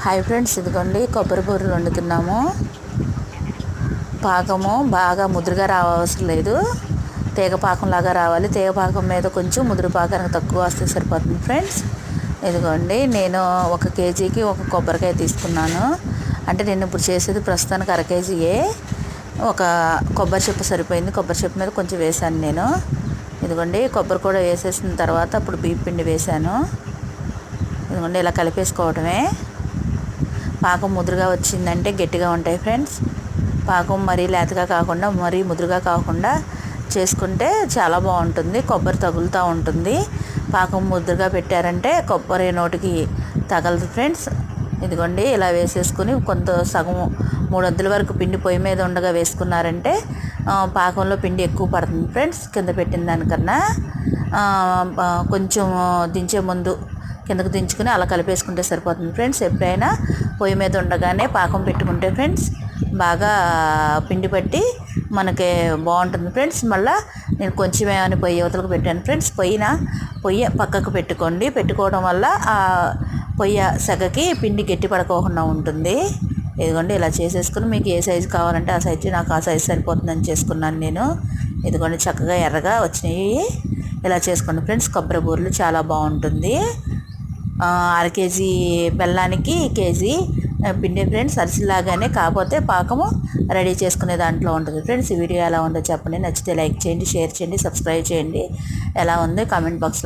Hi friends, ఇదిగోండి కొబ్బరి బూరెలు వండుతున్నాము. పాకము బాగా ముదురుగా రావవసరం లేదు, తీగ పాకంలాగా రావాలి. తీగ పాకం మీద కొంచెం ముదురు పాకానికి తక్కువ వస్తే సరిపోతుంది ఫ్రెండ్స్. ఇదిగోండి, నేను 1 కేజీకి 1 కొబ్బరికాయ తీసుకున్నాను. అంటే నేను ఇప్పుడు చేసేది ప్రస్తుతానికి 1/2 కేజీయే. ఒక కొబ్బరి చెప్పు సరిపోయింది. కొబ్బరి చెప్పు మీద కొంచెం వేసాను నేను. ఇదిగోండి, కొబ్బరి కూడా వేసేసిన తర్వాత అప్పుడు బియ్యం పిండి వేసాను. ఇదిగోండి, ఇలా కలిపేసుకోవడమే. పాకం ముదురుగా వచ్చిందంటే గట్టిగా ఉంటాయి ఫ్రెండ్స్. పాకం మరీ లేతగా కాకుండా మరీ ముదురుగా కాకుండా చేసుకుంటే చాలా బాగుంటుంది. కొబ్బరి తగులుతూ ఉంటుంది. పాకం ముదురుగా పెట్టారంటే కొబ్బరి నోటికి తగలదు ఫ్రెండ్స్. ఇదిగోండి, ఇలా వేసేసుకుని కొంత సగం 3/4 వరకు పిండి పొయ్యి మీద ఉండగా వేసుకున్నారంటే పాకంలో పిండి ఎక్కువ పడుతుంది ఫ్రెండ్స్. కింద పెట్టిన దానికన్నా కొంచెం దించే ముందు కిందకు దించుకుని అలా కలిపేసుకుంటే సరిపోతుంది ఫ్రెండ్స్. ఎప్పుడైనా పొయ్యి మీద ఉండగానే పాకం పెట్టుకుంటే ఫ్రెండ్స్ బాగా పిండి పట్టి మనకి బాగుంటుంది ఫ్రెండ్స్. మళ్ళీ నేను కొంచెమే అని పొయ్యి అవతలకు పెట్టాను ఫ్రెండ్స్. పొయ్యి పక్కకు పెట్టుకోవడం వల్ల ఆ పొయ్యి సెగకి పిండి గట్టి పడకోకుండా ఉంటుంది. ఇదిగోండి, ఇలా చేసేసుకుని మీకు ఏ సైజు కావాలంటే ఆ సైజు, నాకు ఆ సైజు సరిపోతుందని చేసుకున్నాను నేను. ఇదిగోండి, చక్కగా ఎర్రగా వచ్చినాయి. ఇలా చేసుకోండి ఫ్రెండ్స్. కొబ్బరి బూరెలు చాలా బాగుంటుంది. 1/2 కేజీ బెల్లానికి కేజీ పిండి ఫ్రెండ్స్. అరిసిలాగానే, కాకపోతే పాకము రెడీ చేసుకునే దాంట్లో ఉంటుంది ఫ్రెండ్స్. ఈ వీడియో ఎలా ఉందో చెప్పండి. నచ్చితే లైక్ చేయండి, షేర్ చేయండి, సబ్స్క్రైబ్ చేయండి. ఎలా ఉందో కామెంట్ బాక్స్లో